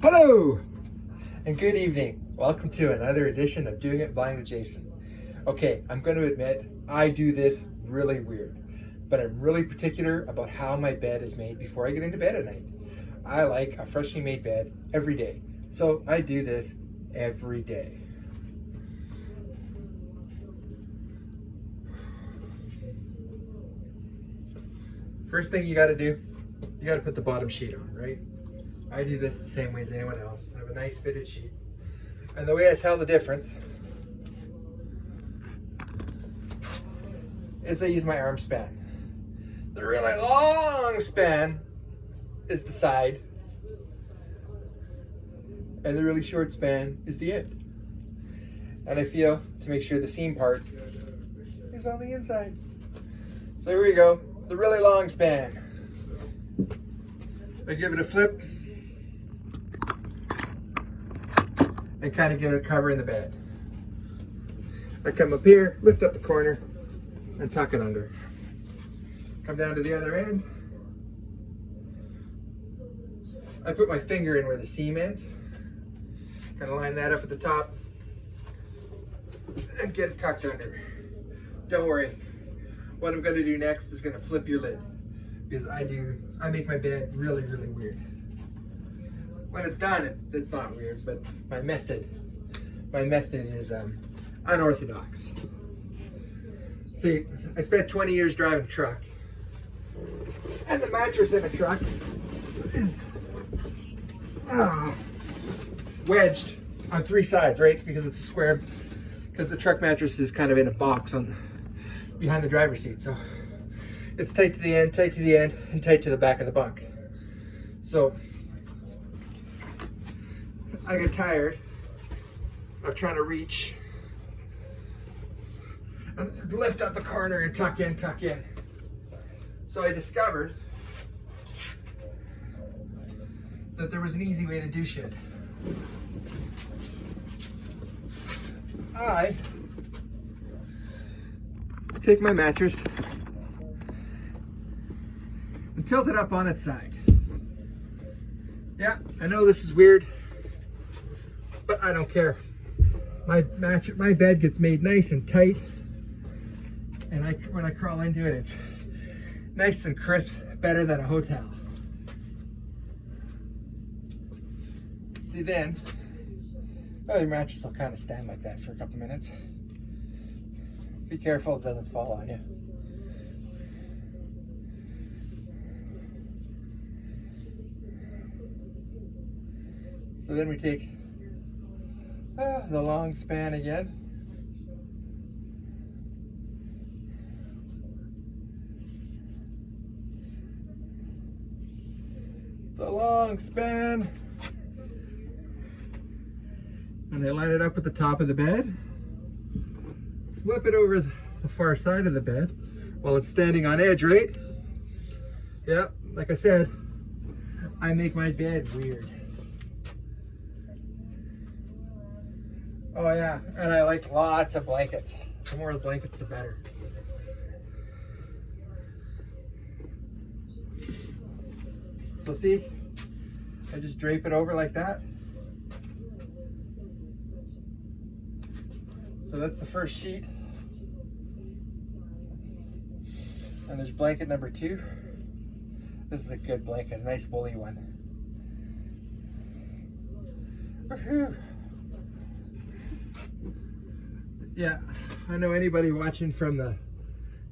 Hello and good evening. Welcome to another edition of Doing It Blind with Jason. Okay, I'm going to admit I do this really weird, but I'm really particular about how my bed is made before I get into bed at night. I like a freshly made bed every day, so I do this every day. First thing you got to do, you got to put the bottom sheet on, right? I do this the same way as anyone else. I have a nice fitted sheet. And the way I tell the difference is I use my arm span. The really long span is the side, and the really short span is the end. And I feel to make sure the seam part is on the inside. So here we go, the really long span. I give it a flip and kind of get it covering the bed. I come up here, lift up the corner, and tuck it under. Come down to the other end. I put my finger in where the seam ends. Kind of line that up at the top and get it tucked under. Don't worry. What I'm going to do next is going to flip your lid, because I make my bed really, really weird. When it's done, it's not weird, but my method is unorthodox. See, I spent 20 years driving a truck, and the mattress in a truck is wedged on three sides, right? Because it's a square, because the truck mattress is kind of in a box behind the driver's seat. So it's tight to the end, and tight to the back of the bunk. So I get tired of trying to reach and lift up the corner and tuck in. So I discovered that there was an easy way to do shit. I take my mattress and tilt it up on its side. Yeah, I know this is weird, but I don't care. My bed gets made nice and tight, and when I crawl into it, it's nice and crisp, better than a hotel. See then, your mattress will kind of stand like that for a couple minutes. Be careful it doesn't fall on you. So then we take the long span again. The long span. And I line it up at the top of the bed. Flip it over the far side of the bed while it's standing on edge, right? Yeah, like I said, I make my bed weird. Oh yeah, and I like lots of blankets. The more blankets, the better. So see, I just drape it over like that. So that's the first sheet. And there's blanket number 2. This is a good blanket, a nice woolly one. Woohoo! Yeah, I know anybody watching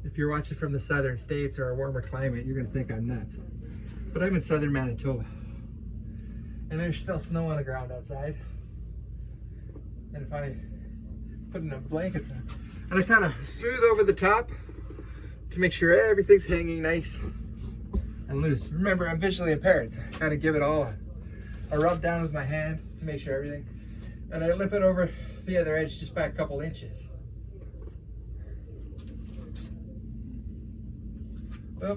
if you're watching from the southern states or a warmer climate, you're gonna think I'm nuts. But I'm in southern Manitoba, and there's still snow on the ground outside. And if I put enough blankets in, and I kind of smooth over the top to make sure everything's hanging nice and loose. Remember, I'm visually impaired, so I kind of give it all a rub down with my hand to make sure everything, and I lip it over the other edge just by a couple inches. Oh,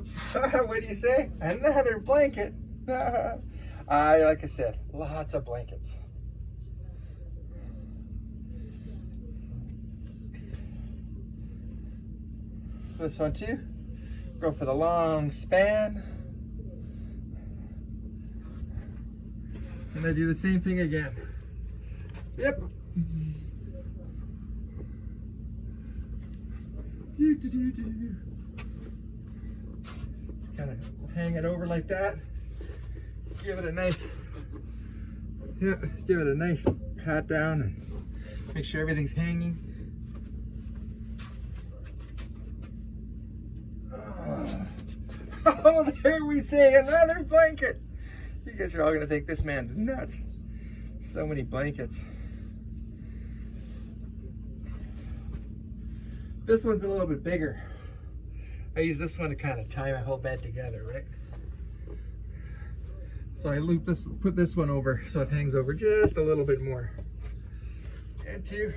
what do you say? Another blanket. Like I said, lots of blankets. This one too. Go for the long span. And I do the same thing again. Yep. Just kind of hang it over like that. Give it a nice, give it a nice pat down and make sure everything's hanging. Oh, there we say another blanket. You guys are all gonna think this man's nuts. So many blankets. This one's a little bit bigger. I use this one to kind of tie my whole bed together, right? So I loop this, put this one over so it hangs over just a little bit more. And two,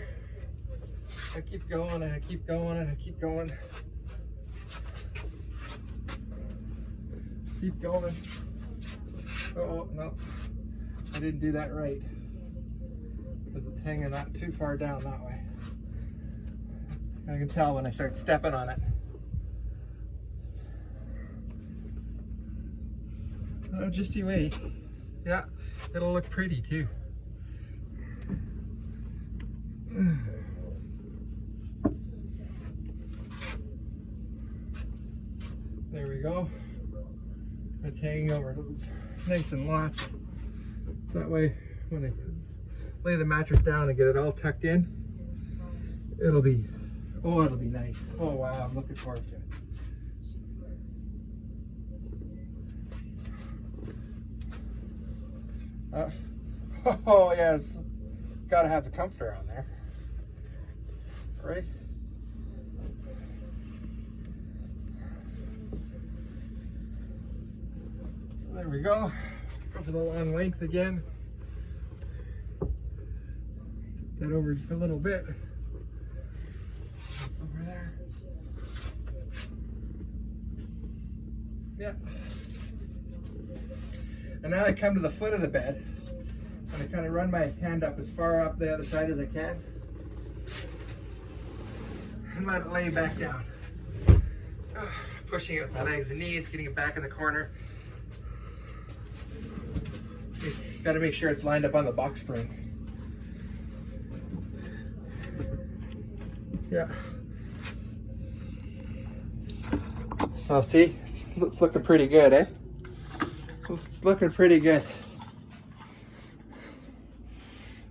I keep going and I keep going and I keep going. Keep going. Oh, no. I didn't do that right. Because it's hanging not too far down that way. I can tell when I start stepping on it. Oh, just you wait. Yeah, it'll look pretty too. There we go. It's hanging over nice and lots. That way, when I lay the mattress down and get it all tucked in, it'll be, oh, it'll be nice. Oh wow, I'm looking forward to it. Oh yes, gotta have the comforter on there, right? So there we go. Go for the long length again. Tip that over just a little bit. It's over there. Yeah. And now I come to the foot of the bed and I kind of run my hand up as far up the other side as I can and let it lay back down. Pushing it with my legs and knees, getting it back in the corner. Got to make sure it's lined up on the box spring. Yeah. So see, it's looking pretty good, eh? It's looking pretty good.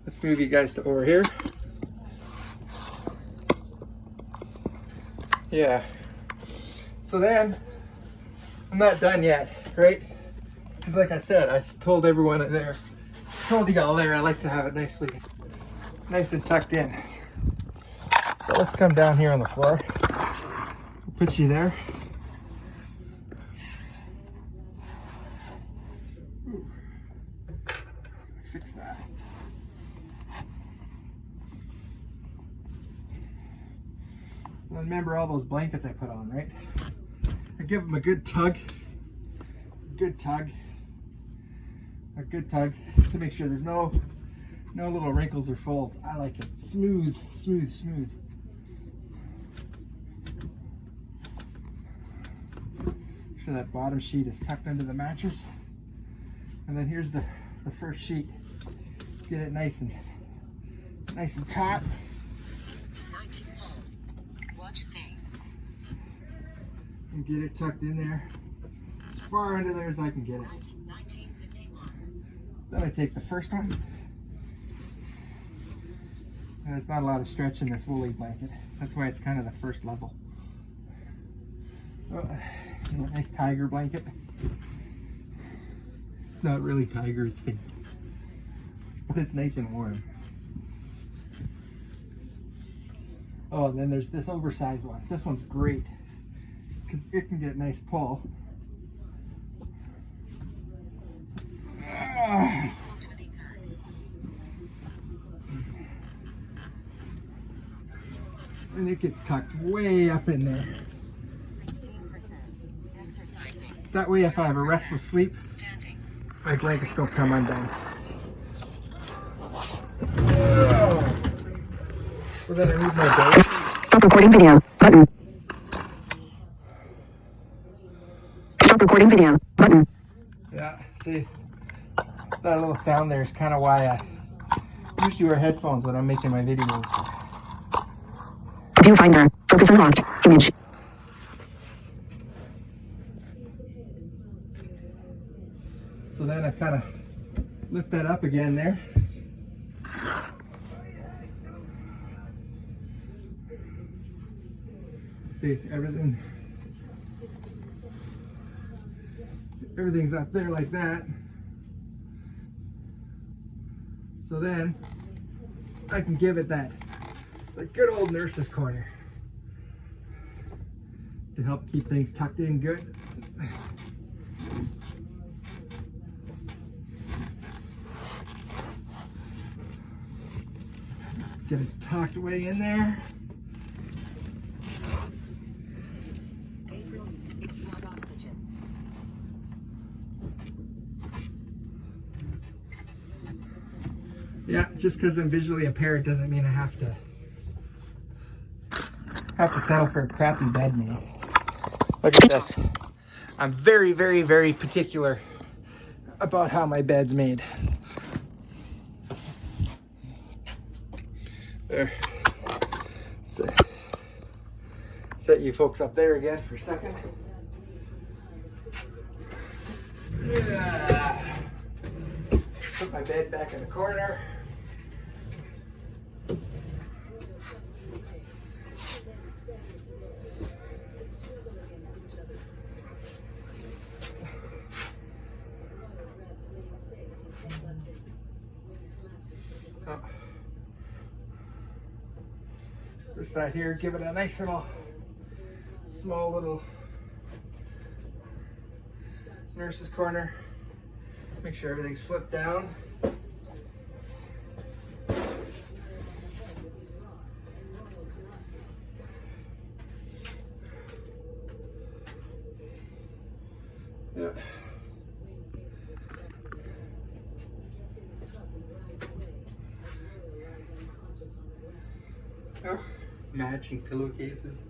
Let's move you guys to over here. Yeah. So then, I'm not done yet, right? Because like I said, I told everyone there, told you all there, I like to have it nice and tucked in. So let's come down here on the floor. Put you there. Fix that. And remember all those blankets I put on, right? I give them a good tug to make sure there's no little wrinkles or folds. I like it smooth. Make sure that bottom sheet is tucked under the mattress. And then here's the first sheet. Get it nice and taut. Watch face. And get it tucked in there. As far under there as I can get it. 1951. Then I take the first one. And there's not a lot of stretch in this woolly blanket. That's why it's kind of the first level. Oh, a nice tiger blanket. It's not really tiger, it's fake. But it's nice and warm. Oh, and then there's this oversized one. This one's great because it can get nice pull. And it gets tucked way up in there. That way if I have a restless sleep, my blankets don't come undone. So then I move my bed. Stop recording video. Button. Stop recording video. Button. Yeah, see, That little sound there is kind of why I usually wear headphones when I'm making my videos. Viewfinder. Focus unlocked. Image. So then I kind of lift that up again there. See, everything's up there like that. So then I can give it that good old nurse's corner to help keep things tucked in good. Get it tucked away in there. Yeah, just because I'm visually impaired doesn't mean I have to settle for a crappy bed made. Look at that. I'm very, very, very particular about how my bed's made. There. Set you folks up there again for a second. Yeah. Put my bed back in the corner. Oh. This side here, give it a nice little, small little nurse's corner. Make sure everything's flipped down. Yeah. Oh, matching pillowcases.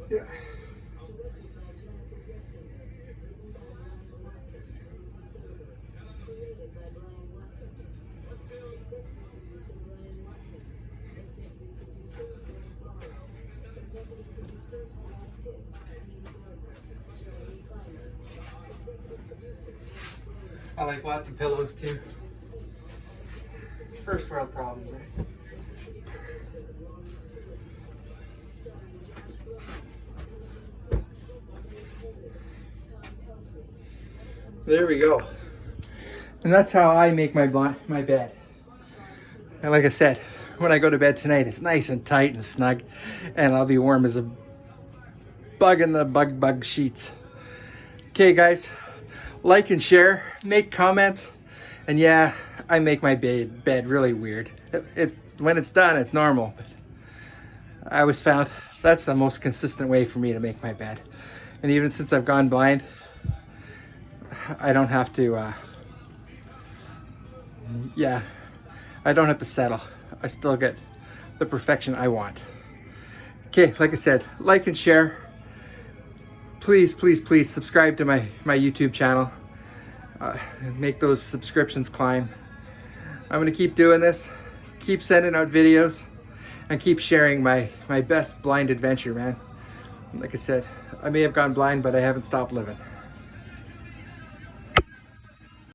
Yeah. I like lots of pillows too. First world problems, right? There we go. And that's how I make my bed. And like I said, when I go to bed tonight, it's nice and tight and snug, and I'll be warm as a bug in the bug sheets. Okay, guys, like and share, make comments, and yeah, I make my bed really weird. When it's done, it's normal, but I always found that's the most consistent way for me to make my bed. And even since I've gone blind, I don't have to, I don't have to settle. I still get the perfection I want. Okay, like I said, like and share. Please, please, please subscribe to my YouTube channel. Make those subscriptions climb. I'm gonna keep doing this, keep sending out videos, and keep sharing my best blind adventure, man. Like I said, I may have gone blind, but I haven't stopped living.